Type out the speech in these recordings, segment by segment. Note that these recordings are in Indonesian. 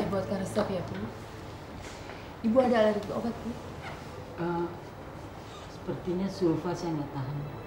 Saya buatkan resep ya, Bu. Ibu ada alergi obat, Bu? Sepertinya sulfa saya nggak tahan.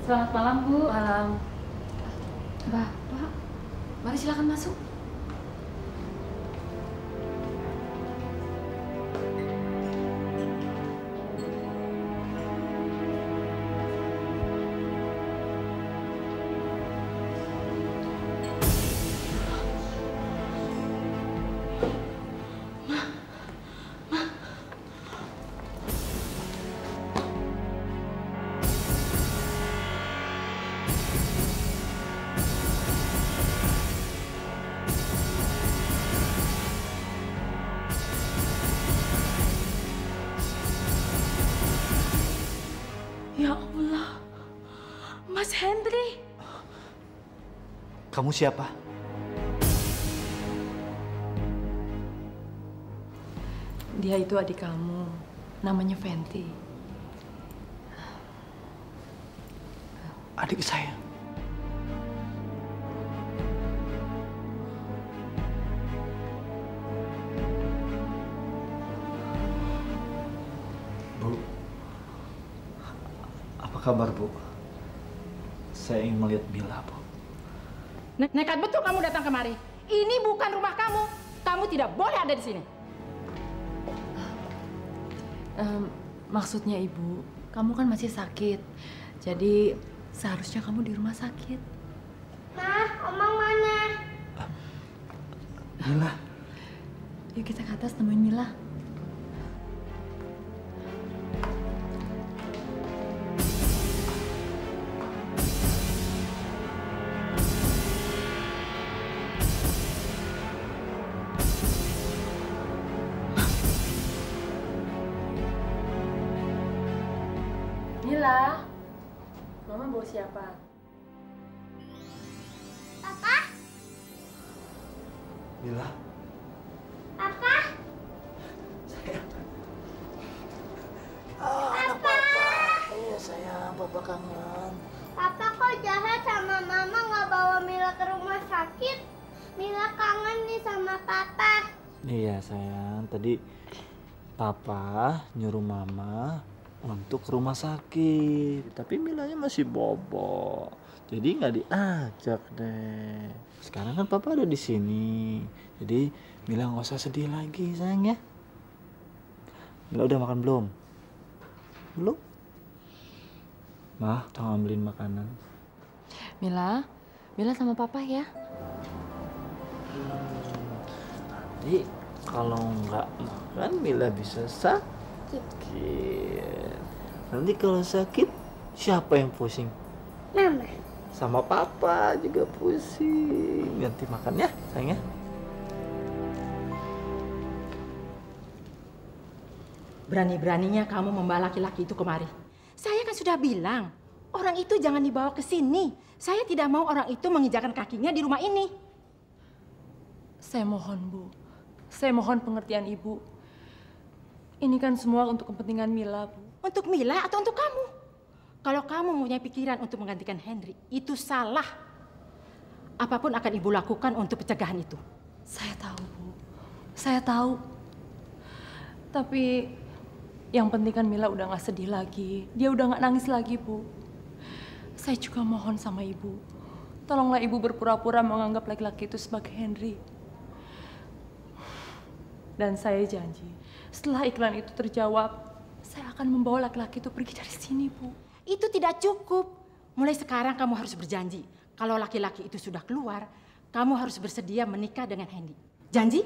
Selamat malam, Bu. Malam. Bapak, mari silakan masuk. Ya Allah, Mas Hendri. Kamu siapa? Dia itu adik kamu, namanya Fenty. Adik saya. Bu, apa kabar, Bu? Saya ingin melihat Mila, Bu. Nekat betul kamu datang kemari. Ini bukan rumah kamu. Kamu tidak boleh ada di sini. Maksudnya Ibu, kamu kan masih sakit. Jadi seharusnya kamu di rumah sakit. Mah, Omang mana? Mila. Yuk kita ke atas nemuin Mila. Mila, Mama bawa siapa? Papa? Mila. Papa? Sayang. Anak Papa. Iya sayang, Papa kangen. Papa kok jahat sama Mama nggak bawa Mila ke rumah sakit? Mila kangen nih sama Papa. Iya sayang, tadi Papa nyuruh Mama untuk ke rumah sakit. Tapi Milanya masih bobo. Jadi nggak diajak deh. Sekarang kan Papa ada di sini. Jadi Mila nggak usah sedih lagi sayang ya. Mila udah makan belum? Belum? Mah, tolong ambilin makanan. Mila sama Papa ya. Nanti kalau nggak makan Mila bisa sakit. Nanti kalau sakit siapa yang pusing? Mama. Sama Papa juga pusing. Ganti makan ya sayang ya. Berani-beraninya kamu membawa laki-laki itu kemari. Saya kan sudah bilang, orang itu jangan dibawa ke sini. Saya tidak mau orang itu menginjakan kakinya di rumah ini. Saya mohon, Bu. Saya mohon pengertian Ibu. Ini kan semua untuk kepentingan Mila, Bu. Untuk Mila atau untuk kamu? Kalau kamu mempunyai pikiran untuk menggantikan Henry, itu salah. Apapun akan Ibu lakukan untuk pencegahan itu. Saya tahu, Bu. Saya tahu. Tapi Yang penting kan Mila udah gak sedih lagi. Dia udah gak nangis lagi, Bu. Saya juga mohon sama Ibu. Tolonglah Ibu berpura-pura menganggap laki-laki itu sebagai Henry. Dan saya janji, setelah iklan itu terjawab, saya akan membawa laki-laki itu pergi dari sini, Bu. Itu tidak cukup. Mulai sekarang kamu harus berjanji. Kalau laki-laki itu sudah keluar, kamu harus bersedia menikah dengan Hendy. Janji?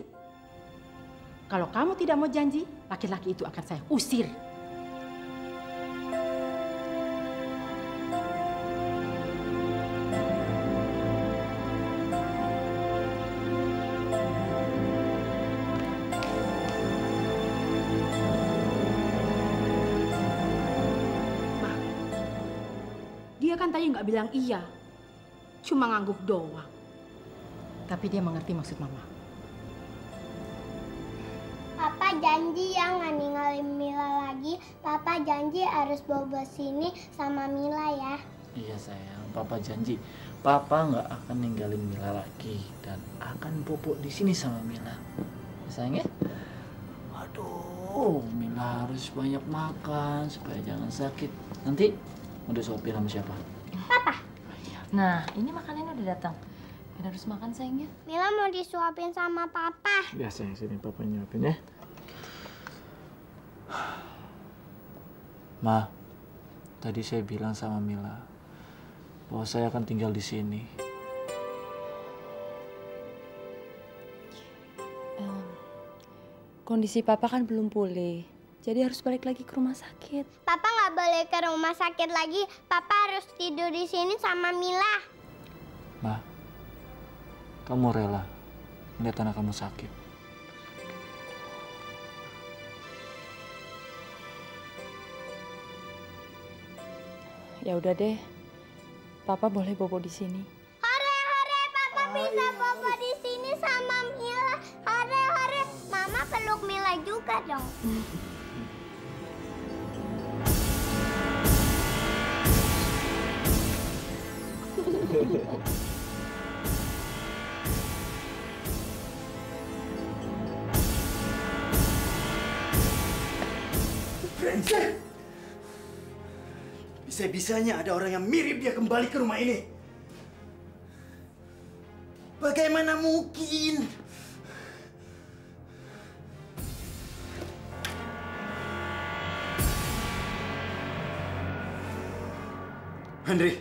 Kalau kamu tidak mau janji, laki-laki itu akan saya usir. Dia kan tadi nggak bilang iya, cuma ngangguk doang. Tapi dia mengerti maksud Mama. Papa janji ya nggak ninggalin Mila lagi. Papa janji harus bobo sini sama Mila ya. Iya sayang, Papa janji. Papa nggak akan ninggalin Mila lagi dan akan bobo di sini sama Mila. Ya, sayang ya? Aduh, Mila harus banyak makan supaya jangan sakit. Nanti mau disuapin sama siapa? Papa. Nah, ini makanannya udah datang. Kita harus makan, sayangnya. Mila mau disuapin sama Papa. Ya sayang, sini Papa nyuapin ya. Ma, tadi saya bilang sama Mila bahwa saya akan tinggal di sini. Kondisi Papa kan belum pulih, jadi harus balik lagi ke rumah sakit. Papa nggak boleh ke rumah sakit lagi. Papa harus tidur di sini sama Mila. Ma, kamu rela melihat anak kamu sakit? Ya udah deh, Papa boleh bobo di sini. Hore hore, Papa bisa bobo di sini sama Mila. Hore hore, Mama peluk Mila juga dong. Brengsek! Bisa-bisanya ada orang yang mirip dia kembali ke rumah ini. Bagaimana mungkin? Henry,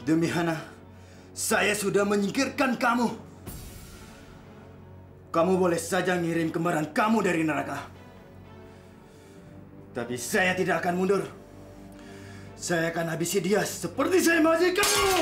demi Hana, saya sudah menyingkirkan kamu. Kamu boleh saja ngirim kembaran kamu dari neraka. Tapi saya tidak akan mundur. Saya akan habisi dia seperti saya menghabisi kamu.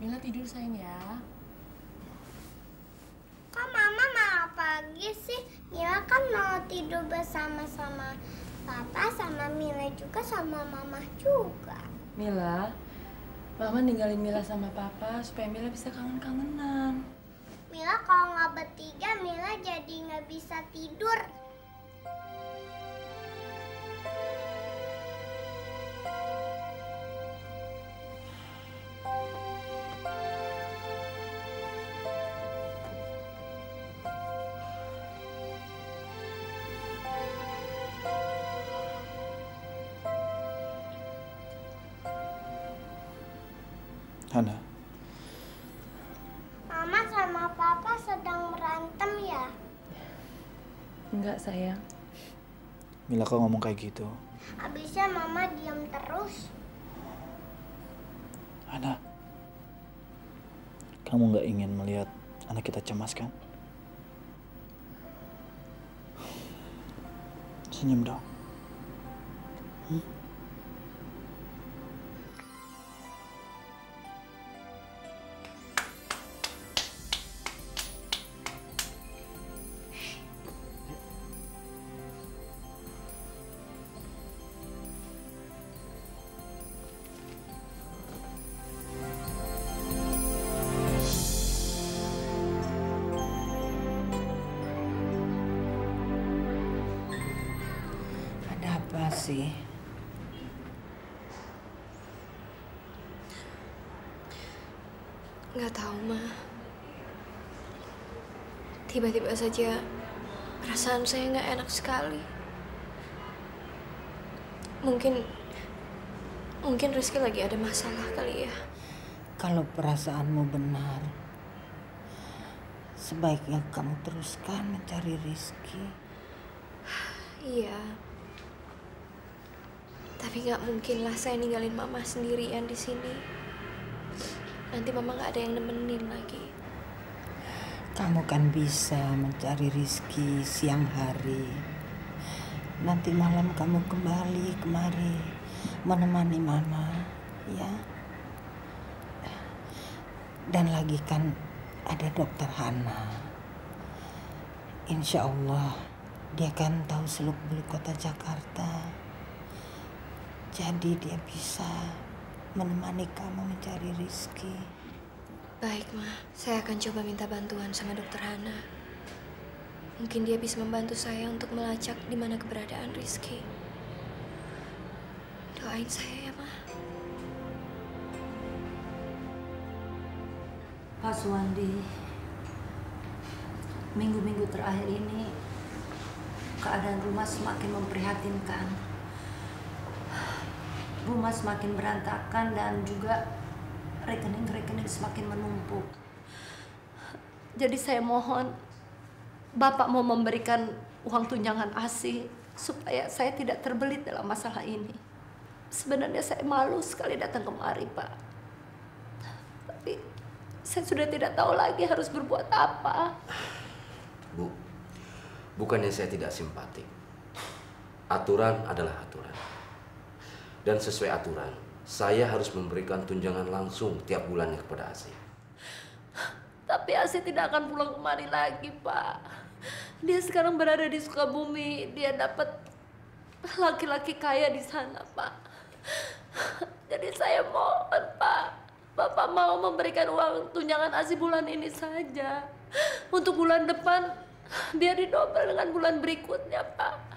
Mila tidur, sayang ya. Kok Mama malah pagi sih? Mila kan mau tidur bersama-sama Papa, sama Mila juga, sama Mama juga. Mila, Mama ninggalin Mila sama Papa supaya Mila bisa kangen-kangenan. Mila kalau nggak bertiga, Mila jadi nggak bisa tidur. Hana, Mama sama Papa sedang berantem ya? Enggak, sayang. Mila kok ngomong kayak gitu? Habisnya Mama diam terus. Hana, kamu nggak ingin melihat anak kita cemas kan? Senyum dong. Apa sih? Nggak tahu, Ma. Tiba-tiba saja perasaan saya nggak enak sekali. Mungkin Rizky lagi ada masalah kali ya. Kalau perasaanmu benar, sebaiknya kamu teruskan mencari Rizky. Iya. Tapi nggak mungkin lah saya ninggalin Mama sendirian di sini. Nanti Mama nggak ada yang nemenin lagi. Kamu kan bisa mencari Rizky siang hari. Nanti malam kamu kembali kemari menemani Mama, ya. Dan lagi kan ada Dokter Hana. Insya Allah dia kan tahu seluk-beluk kota Jakarta. Jadi dia bisa menemani kamu mencari Rizky. Baik, Ma. Saya akan coba minta bantuan sama Dokter Hana. Mungkin dia bisa membantu saya untuk melacak di mana keberadaan Rizky. Doain saya ya, Ma. Pak Suwandi, minggu-minggu terakhir ini keadaan rumah semakin memprihatinkan. Rumah semakin berantakan dan juga rekening-rekening semakin menumpuk. Jadi saya mohon Bapak mau memberikan uang tunjangan ASI supaya saya tidak terbelit dalam masalah ini. Sebenarnya saya malu sekali datang kemari, Pak. Tapi saya sudah tidak tahu lagi harus berbuat apa. Bu, bukannya saya tidak simpatik. Aturan adalah aturan. Dan sesuai aturan, saya harus memberikan tunjangan langsung tiap bulannya kepada Asi. Tapi Asi tidak akan pulang kemari lagi, Pak. Dia sekarang berada di Sukabumi. Dia dapat laki-laki kaya di sana, Pak. Jadi saya mohon, Pak, Bapak mau memberikan uang tunjangan ASI bulan ini saja. Untuk bulan depan biar didobel dengan bulan berikutnya, Pak.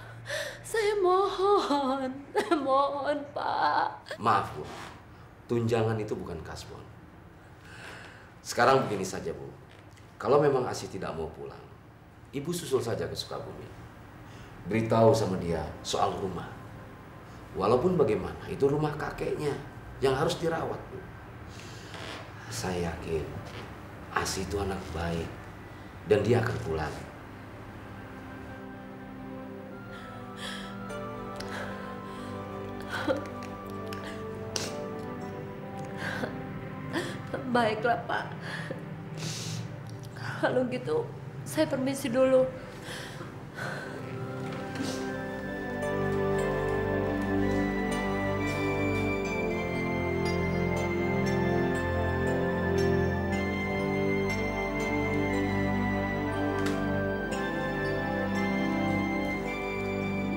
Saya mohon, Pak. Maaf, Bu. Tunjangan itu bukan kasbon. Sekarang begini saja, Bu. Kalau memang Asi tidak mau pulang, Ibu susul saja ke Sukabumi. Beritahu sama dia soal rumah. Walaupun bagaimana, itu rumah kakeknya yang harus dirawat, Bu. Saya yakin Asi itu anak baik dan dia akan pulang. Baiklah, Pak. Kalau gitu, saya permisi dulu.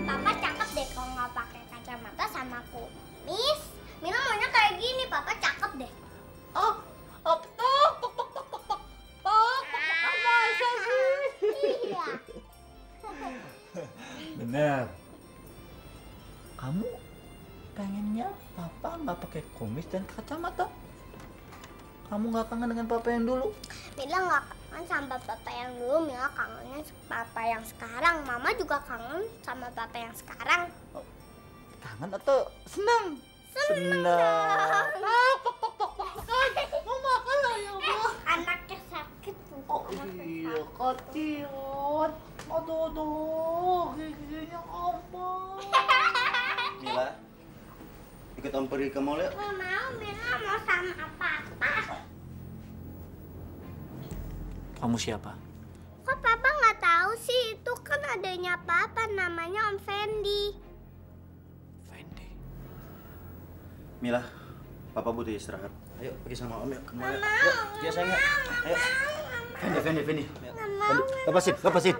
Papa cakep deh kalau nggak pakai kacamata sama kumis. Mila maunya kayak gini, Papa cakep deh. Iya. Bener. Kamu pengennya papa nggak pakai kumis dan kacamata? Kamu nggak kangen dengan papa yang dulu? Mila nggak kangen sama papa yang dulu, Mila kangennya papa yang sekarang. Mama juga kangen sama papa yang sekarang. Kangen atau senang? Senang. Mau makan lah ya, Bu. Anaknya sakit tuh. Oh iya, kasihan. Aduh, giginya ampun. Mila, ikut Om pergi ke mall yuk. Nggak mau, Mila mau sama papa. Kamu siapa? Kok papa nggak tahu sih? Itu kan adanya papa, namanya Om Fendi. Fendi. Mila, papa butuh istirahat. Ayo pergi sama Om yuk ke mall yuk. Nggak Yuk, mau, dia sayang yuk. Ayo. Fendi. Ayo. Nggak mau. Lepasin.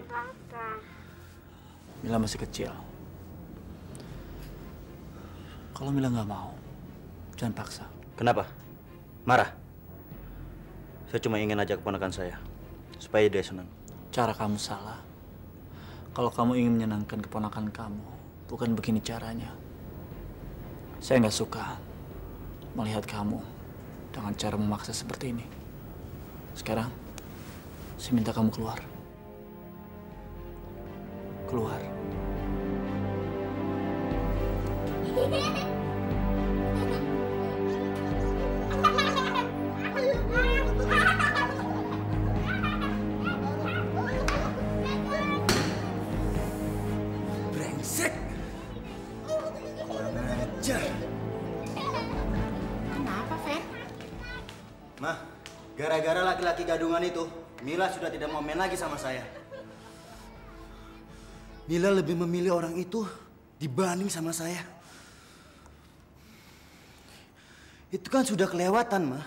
Mila masih kecil. Kalau Mila nggak mau, jangan paksa. Kenapa? Marah? Saya cuma ingin ajak keponakan saya, supaya dia senang. Cara kamu salah. Kalau kamu ingin menyenangkan keponakan kamu, bukan begini caranya. Saya nggak suka melihat kamu dengan cara memaksa seperti ini. Sekarang, saya minta kamu keluar. Keluar. Brengsek. Kurang ajar. Kenapa, Fen? Mah, gara-gara laki-laki gadungan itu, Mila sudah tidak mau main lagi sama saya. Mila lebih memilih orang itu dibanding sama saya. Itu kan sudah kelewatan, Mah.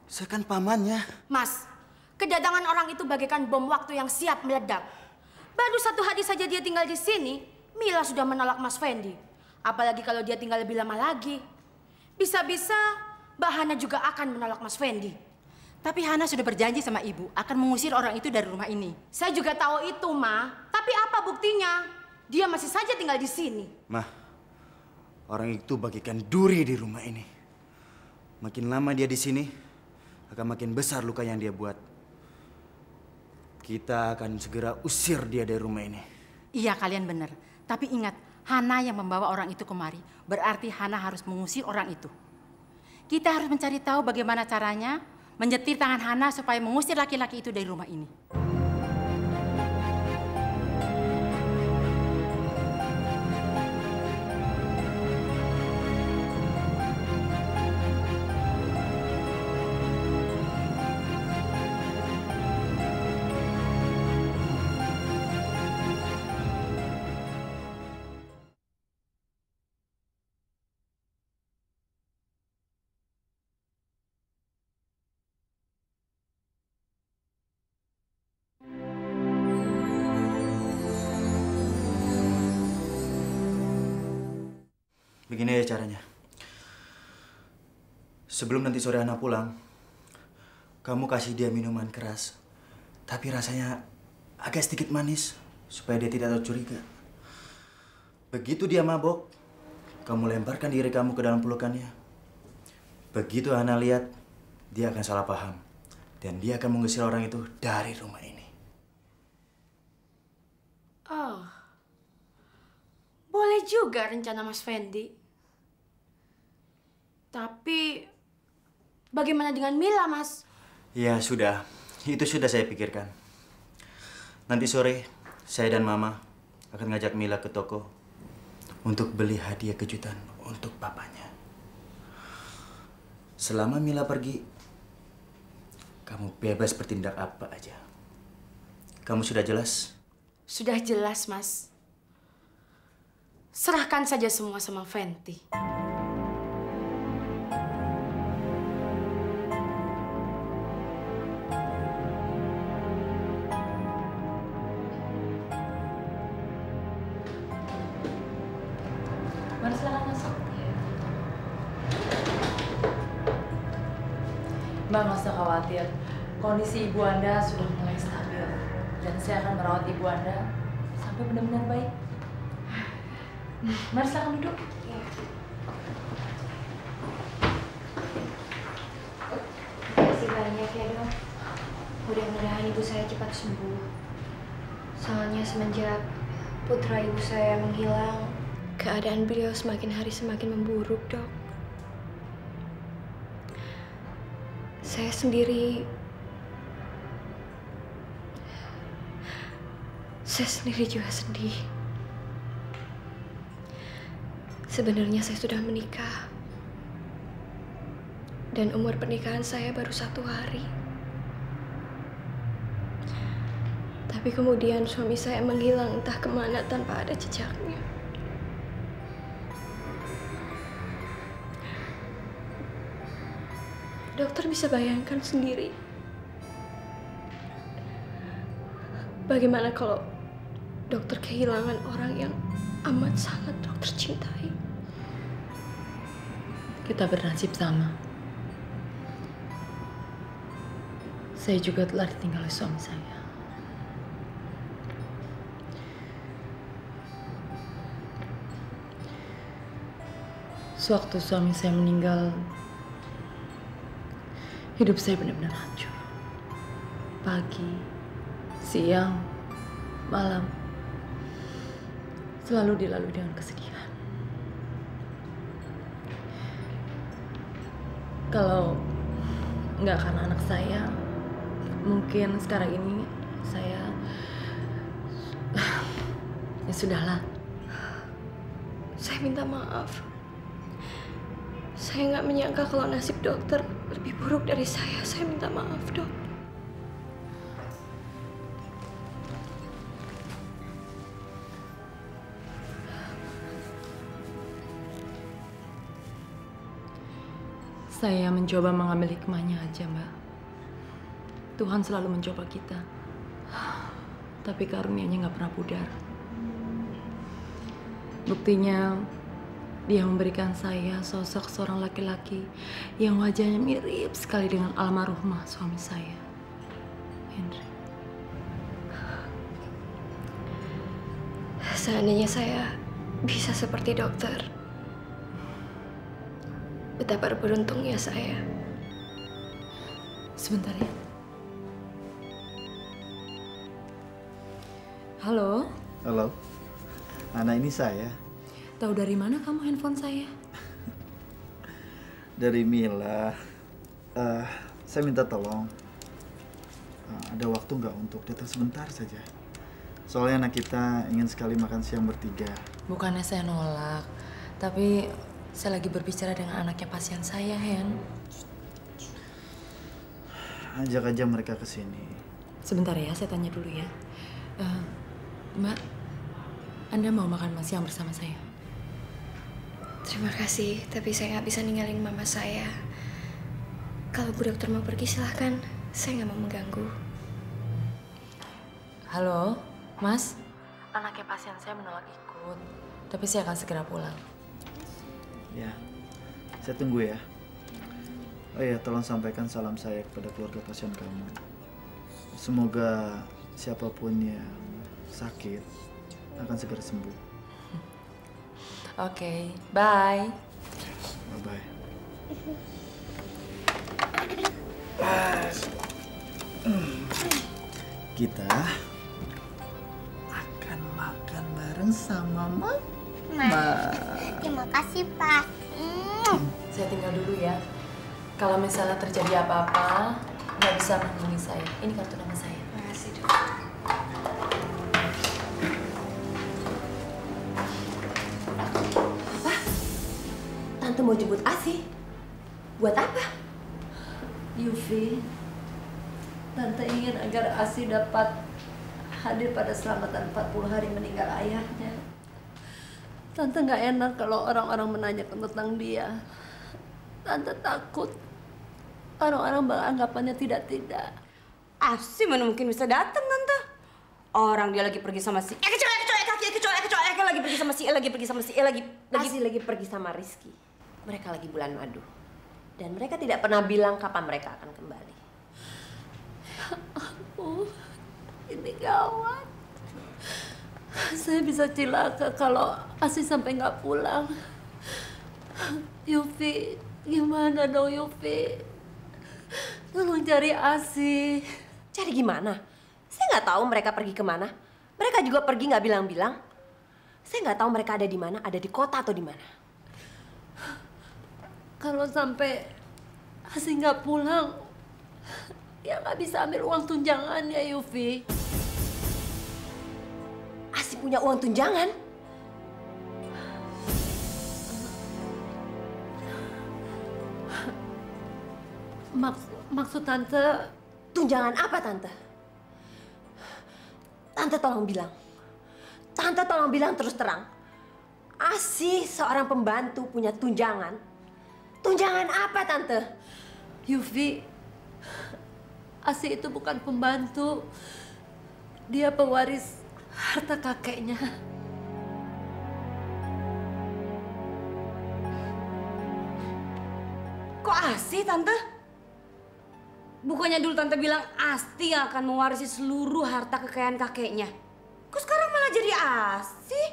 Saya kan pamannya. Mas, kedatangan orang itu bagaikan bom waktu yang siap meledak. Baru 1 hari saja dia tinggal di sini, Mila sudah menolak Mas Fendi. Apalagi kalau dia tinggal lebih lama lagi. Bisa-bisa Mbak Hana juga akan menolak Mas Fendi. Tapi Hana sudah berjanji sama ibu akan mengusir orang itu dari rumah ini. Saya juga tahu itu, Ma. Tapi apa buktinya? Dia masih saja tinggal di sini. Mah, orang itu bagaikan duri di rumah ini. Makin lama dia di sini, akan makin besar luka yang dia buat. Kita akan segera usir dia dari rumah ini. Iya, kalian benar. Tapi ingat, Hana yang membawa orang itu kemari. Berarti Hana harus mengusir orang itu. Kita harus mencari tahu bagaimana caranya menyetir tangan Hana supaya mengusir laki-laki itu dari rumah ini. Begini aja caranya. Sebelum nanti sore Hana pulang, kamu kasih dia minuman keras. Tapi rasanya agak sedikit manis, supaya dia tidak curiga. Begitu dia mabok, kamu lemparkan diri kamu ke dalam pelukannya. Begitu Hana lihat, dia akan salah paham. Dan dia akan mengusir orang itu dari rumah ini. Oh, boleh juga rencana Mas Fendi. Tapi bagaimana dengan Mila, Mas? Ya sudah, itu sudah saya pikirkan. Nanti sore, saya dan Mama akan ngajak Mila ke toko untuk beli hadiah kejutan untuk papanya. Selama Mila pergi, kamu bebas bertindak apa aja. Kamu sudah jelas? Sudah jelas, Mas. Serahkan saja semua sama Fenty. Mari silakan masuk. Mbak nggak usah khawatir. Kondisi ibu Anda sudah mulai stabil. Dan saya akan merawat ibu Anda sampai benar-benar baik. Mari silakan duduk. Terima kasih banyak ya, Dok. Mudah-mudahan ibu saya cepat sembuh. Soalnya semenjak putra ibu saya menghilang, keadaan beliau semakin hari semakin memburuk, Dok. Saya sendiri juga sedih. Sebenarnya saya sudah menikah. Dan umur pernikahan saya baru 1 hari. Tapi kemudian suami saya menghilang entah kemana tanpa ada jejaknya. Dokter bisa bayangkan sendiri. Bagaimana kalau dokter kehilangan orang yang amat sangat dokter cintai? Kita bernasib sama. Saya juga telah ditinggal oleh suami saya. Sewaktu suami saya meninggal, hidup saya benar-benar hancur. Pagi, siang, malam, selalu dilalui dengan kesedihan. Kalau nggak karena anak saya, mungkin sekarang ini saya ya sudahlah. Saya minta maaf. Saya nggak menyangka kalau nasib dokter lebih buruk dari saya. Saya minta maaf, Dok. Saya mencoba mengambil hikmahnya aja, Mbak. Tuhan selalu mencoba kita. Tapi karunia-Nya nggak pernah pudar. Buktinya, Dia memberikan saya sosok seorang laki-laki yang wajahnya mirip sekali dengan almarhumah suami saya, Henry. Seandainya saya bisa seperti dokter, betapa beruntungnya saya. Sebentar ya. Halo? Halo. Ana, ini saya. Tahu dari mana kamu handphone saya? Dari Mila. Saya minta tolong. Ada waktu nggak untuk datang sebentar saja? Soalnya anak kita ingin sekali makan siang bertiga. Bukannya saya nolak, tapi saya lagi berbicara dengan anaknya pasien saya, Hen. Ajak aja mereka ke sini. Sebentar ya, saya tanya dulu ya. Mbak, Anda mau makan siang bersama saya? Terima kasih, tapi saya nggak bisa ninggalin mama saya. Kalau Bu Dokter mau pergi silahkan, saya nggak mau mengganggu. Halo, Mas. Anaknya pasien saya menolak ikut, tapi saya akan segera pulang. Ya, saya tunggu ya. Oh iya, tolong sampaikan salam saya kepada keluarga pasien kamu. Semoga siapapun yang sakit akan segera sembuh. Oke, bye. Bye-bye. Kita akan makan bareng sama Mama. Terima kasih, Pak. Saya tinggal dulu ya. Kalau misalnya terjadi apa-apa, nggak bisa menghubungi saya. Ini kartu nama saya. Terima kasih, Dok. Apa? Tante mau jemput Asi? Buat apa? Yufi, Tante ingin agar Asi dapat hadir pada selamatan 40 hari meninggal ayahnya. Tante nggak enak kalau orang-orang menanyakan tentang dia. Tante takut orang-orang beranggapannya tidak-tidak. Asi mana mungkin bisa datang, Tante? Orang dia lagi pergi sama si kecoa lagi pergi sama si lagi Asi lagi pergi sama Rizky. Mereka lagi bulan madu. Dan mereka tidak pernah bilang kapan mereka akan kembali. Ini gawat. Saya bisa celaka kalau Asi sampai nggak pulang. Yufi, gimana dong Yufi? Tolong cari Asi. Cari gimana? Saya nggak tahu mereka pergi kemana. Mereka juga pergi nggak bilang-bilang. Saya nggak tahu mereka ada di mana, ada di kota atau di mana. Kalau sampai Asi nggak pulang, ya nggak bisa ambil uang tunjangannya, Yufi. Asi punya uang tunjangan? Maksud Tante... Tunjangan apa, Tante? Tante tolong bilang. Tante tolong bilang terus terang. Asi seorang pembantu punya tunjangan. Tunjangan apa, Tante? Yufi, Asi itu bukan pembantu. Dia pewaris harta kakeknya. Kok Asi, Tante? Bukannya dulu Tante bilang Asti yang akan mewarisi seluruh harta kekayaan kakeknya. Kok sekarang malah jadi Asi?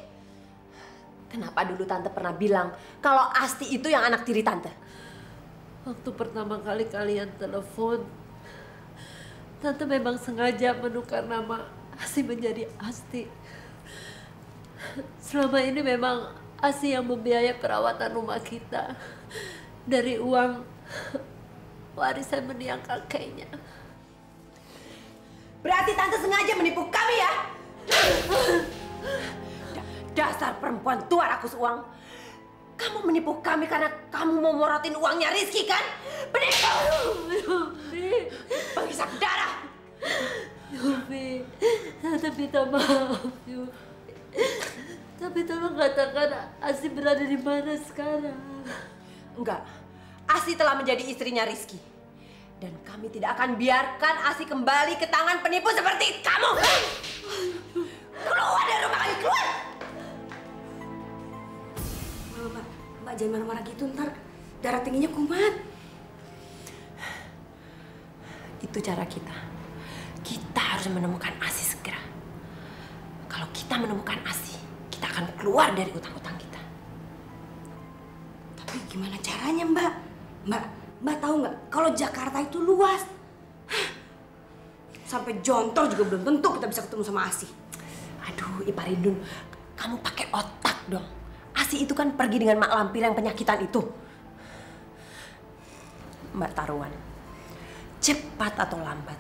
Kenapa dulu Tante pernah bilang kalau Asti itu yang anak tiri Tante? Waktu pertama kali kalian telepon, Tante memang sengaja menukar nama Asi menjadi Asti. Selama ini memang Asi yang membiayai perawatan rumah kita dari uang warisan mendiang kakeknya. Berarti Tante sengaja menipu kami ya? Dasar perempuan tua rakus uang. Kamu menipu kami karena kamu mau morotin uangnya Rizky kan? Penipu! Penghisap darah! Yufi, Tante minta maaf, Yufi. Tapi tolong katakan Asi berada di mana sekarang. Enggak, Asi telah menjadi istrinya Rizky. Dan kami tidak akan biarkan Asi kembali ke tangan penipu seperti kamu. Keluar dari rumah kami, keluar! Mbak jangan marah-marah gitu, ntar darah tingginya kumat. Itu cara kita. Kita harus menemukan Asi segera. Kalau kita menemukan Asi, kita akan keluar dari utang-utang kita. Tapi gimana caranya, Mbak? Mbak tahu nggak kalau Jakarta itu luas. Sampai Jontor juga belum tentu kita bisa ketemu sama Asi. Aduh, Iparindun, kamu pakai otak dong. Asi itu kan pergi dengan mak lampir yang penyakitan itu. Mbak taruhan, cepat atau lambat,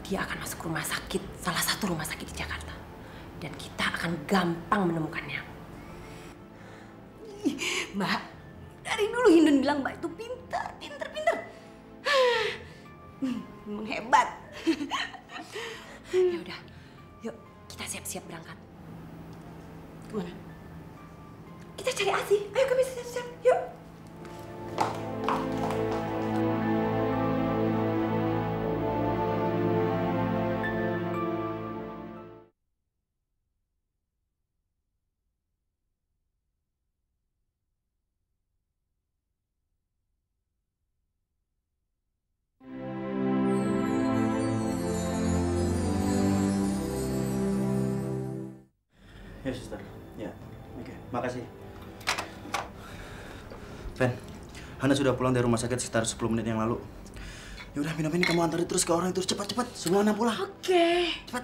dia akan masuk rumah sakit, salah satu rumah sakit di Jakarta. Dan kita akan gampang menemukannya. Mbak, dari dulu Hindun bilang Mbak itu pintar. Memang hebat. Ya udah, yuk kita siap-siap berangkat. Kemana? Kita cari Asi. Ayo kami siap-siap. Yuk. Ya, suster. Ya, oke. Makasih. Fen, Hana sudah pulang dari rumah sakit sekitar 10 menit yang lalu. Ya udah, minum ini kamu antarin terus ke orang itu cepat-cepat sebelum Hana pulang. Oke. Cepat.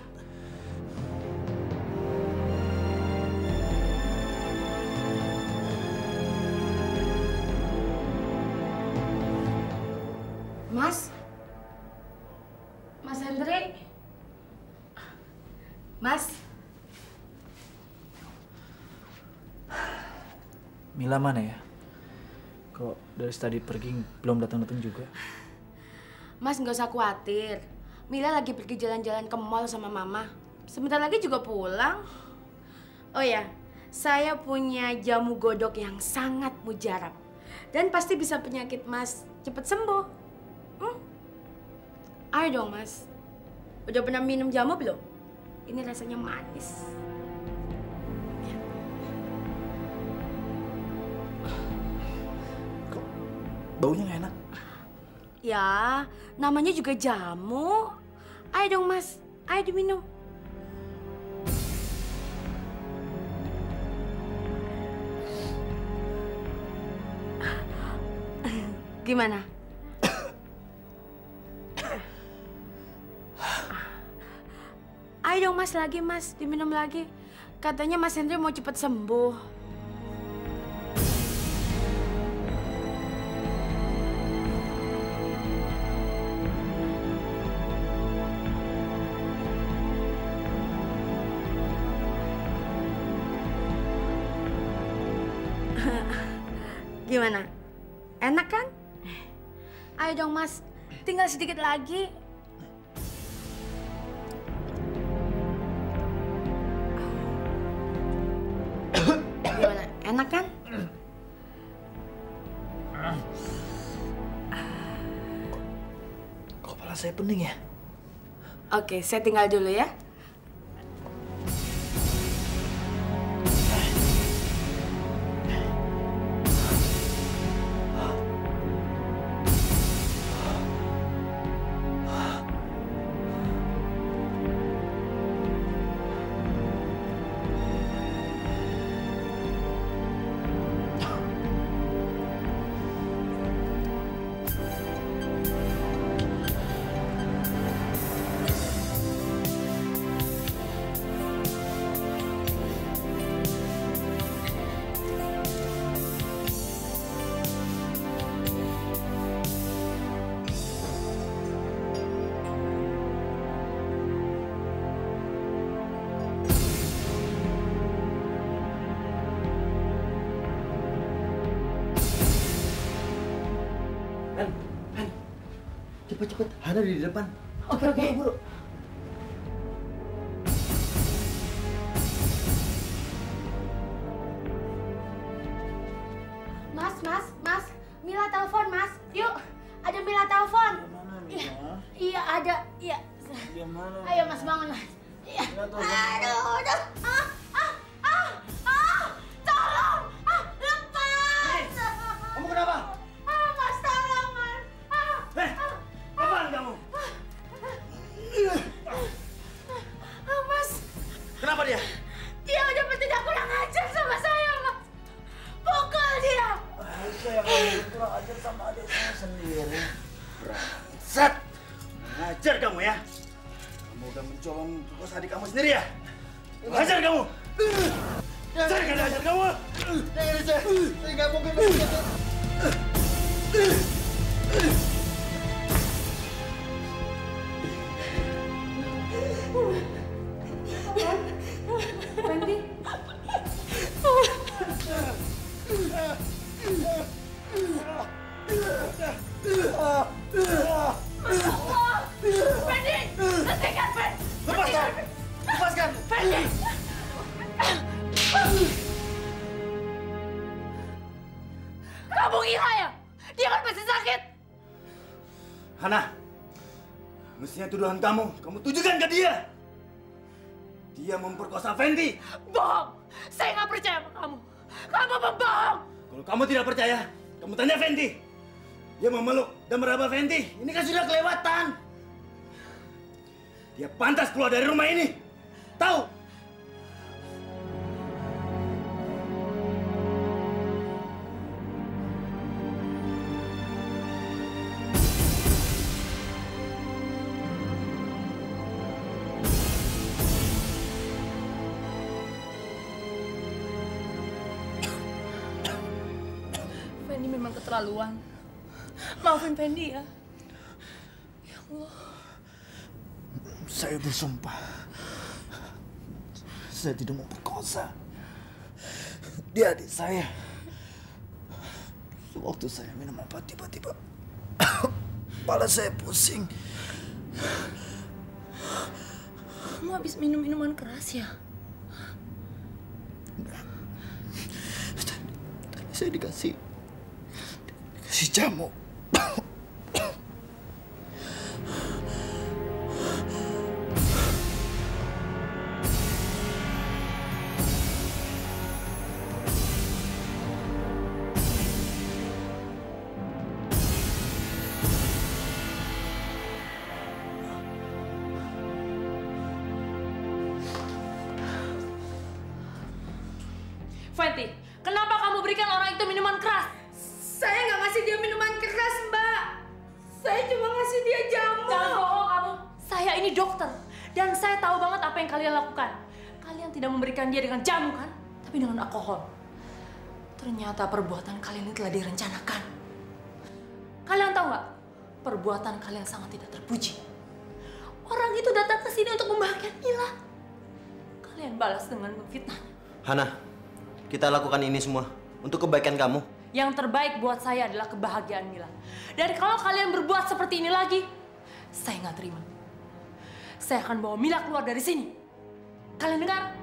Mas Hendrik. Mas. Mila mana ya? Kok dari tadi pergi belum datang-datang juga? Mas nggak usah khawatir. Mila lagi pergi jalan-jalan ke mall sama Mama. Sebentar lagi juga pulang. Oh ya, saya punya jamu godok yang sangat mujarab. Dan pasti bisa penyakit Mas cepet sembuh. Ayo dong Mas. Udah pernah minum jamu belum? Ini rasanya manis. Baunya nggak enak. Ya, namanya juga jamu. Ayo dong Mas, ayo diminum. Gimana? Ayo dong Mas, lagi Mas, diminum lagi. Katanya Mas Hendri mau cepat sembuh. Gimana? Enak kan? Ayo dong Mas, tinggal sedikit lagi. Gimana? Enak kan? Kok kepala saya pening ya? Oke, saya tinggal dulu ya. Cepet. Hana di depan. Oke. Buru. Mas. Mila telepon, Mas. Yuk, ada Mila telepon. Iya, ada. Iya. Ayo, Mas, bangun, Mas. Iya. Aduh. Tolong. Lepas. Kamu kenapa? Mas, tolong, Mas. Apaan kamu? Mas. Kenapa dia? Dia udah bertindak kurang ajar sama saya, Mas. Pukul dia. Saya akan kurang ajar sama adik saya sendiri. Brengsek. Ngajar kamu ya. Kamu udah mencoba memperkosa adik kamu sendiri ya? Ngajar kamu. Saya akan ajar kamu. Saya nggak mungkin begitu. Fendi. Fendi, hentikan, Fendi. Lepaskan. Fendi. Kamu gila ya? Dia kan pasti sakit. Hana, mestinya tuduhan kamu tujukan ke dia. Dia memperkosa Fendi. Bohong. Saya nggak percaya sama kamu. Kamu pembohong. Kalau kamu tidak percaya, kamu tanya Fendi. Dia memeluk dan meraba Fendi. Ini kan sudah kelewatan. Dia pantas keluar dari rumah ini. Tahu? Fendi memang keterlaluan. Maafin Fendi ya. Ya Allah. Saya bersumpah. Saya tidak mau perkosa. Dia adik saya. Waktu saya minum obat tiba-tiba kepala saya pusing. Kamu habis minum minuman keras ya? Tadi saya dikasih jamu. Fendi, kenapa kamu berikan orang itu minuman keras? Saya nggak ngasih dia minuman keras, Mbak. Saya cuma ngasih dia jamu. Jangan bohong kamu. Saya ini dokter. Dan saya tahu banget apa yang kalian lakukan. Kalian tidak memberikan dia dengan jamu kan? Tapi dengan alkohol. Ternyata perbuatan kalian ini telah direncanakan. Kalian tahu nggak? Perbuatan kalian sangat tidak terpuji. Orang itu datang ke sini untuk membahagiakan Mila. Kalian balas dengan memfitnah. Hana, kita lakukan ini semua untuk kebaikan kamu. Yang terbaik buat saya adalah kebahagiaan Mila. Dan kalau kalian berbuat seperti ini lagi, saya nggak terima. Saya akan bawa Mila keluar dari sini. Kalian dengar?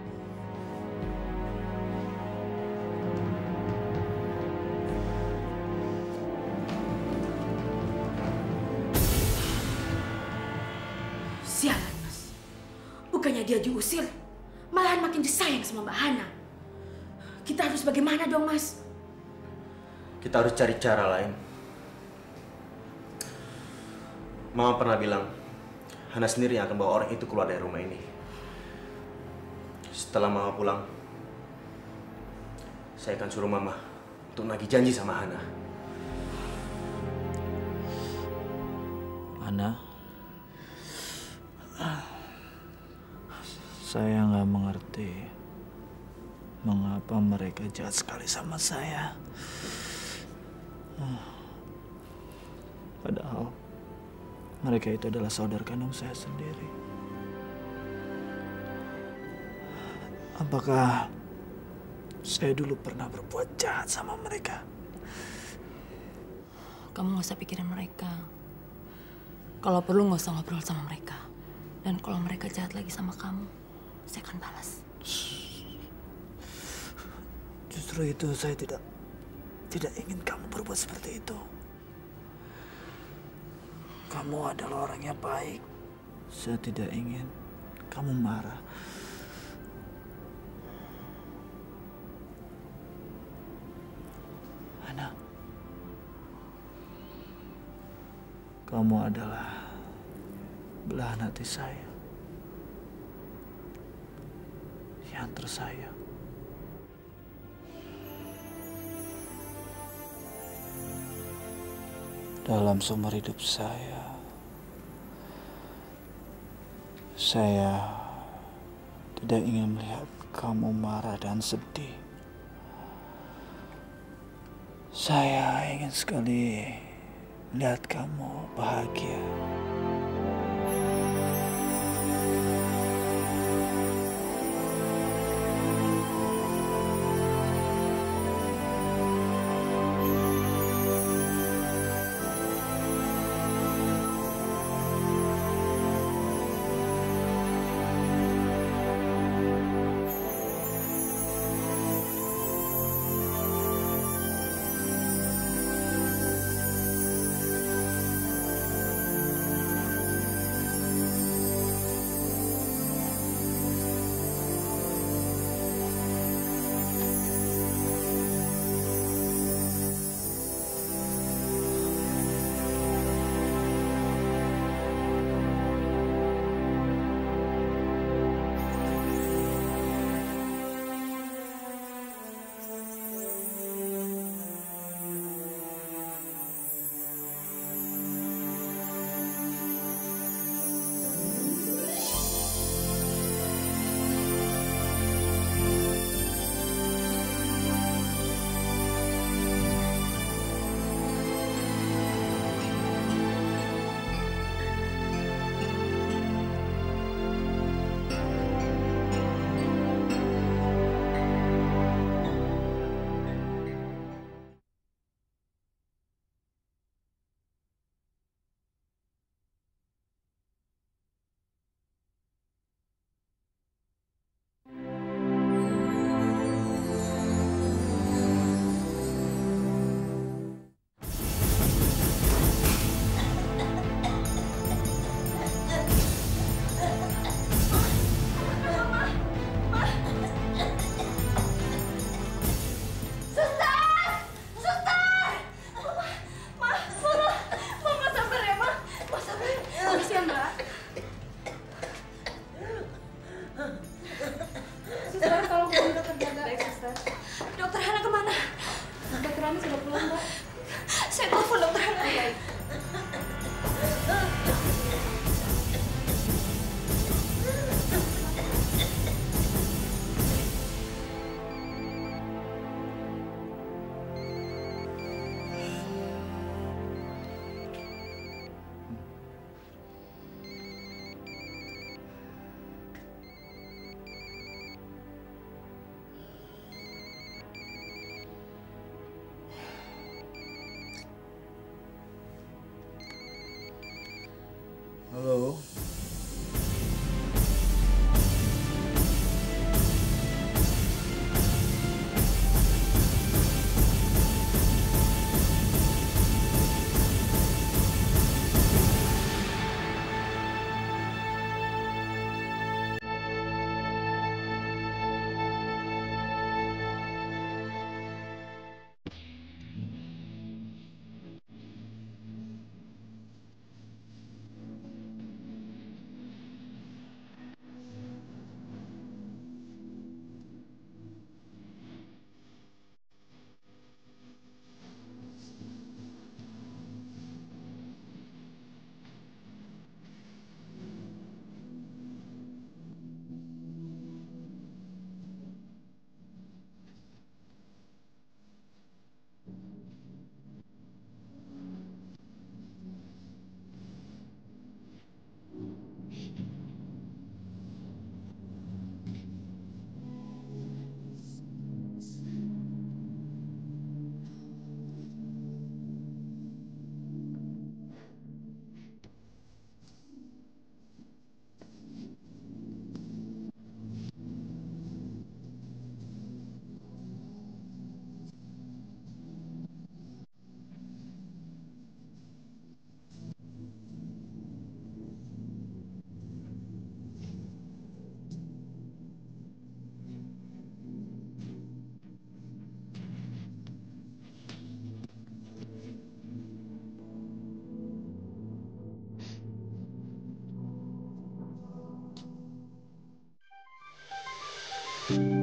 Sialan, Mas. Bukannya dia diusir, malahan makin disayang sama Mbak Hana. Kita harus bagaimana dong, Mas? Kita harus cari cara lain. Mama pernah bilang, Hana sendiri yang akan bawa orang itu keluar dari rumah ini. Setelah Mama pulang, saya akan suruh Mama untuk nagih janji sama Hana. Hana, saya nggak mengerti mengapa mereka jahat sekali sama saya. Padahal mereka itu adalah saudara kandung saya sendiri. Apakah saya dulu pernah berbuat jahat sama mereka? Kamu nggak usah pikirin mereka. Kalau perlu nggak usah ngobrol sama mereka. Dan kalau mereka jahat lagi sama kamu, saya akan balas. Justru itu saya tidak ingin kamu berbuat seperti itu. Kamu adalah orang yang baik. Saya tidak ingin kamu marah. Ana, kamu adalah belahan hati saya yang tersayang. Dalam seumur hidup saya tidak ingin melihat kamu marah dan sedih. Saya ingin sekali melihat kamu bahagia. Ya.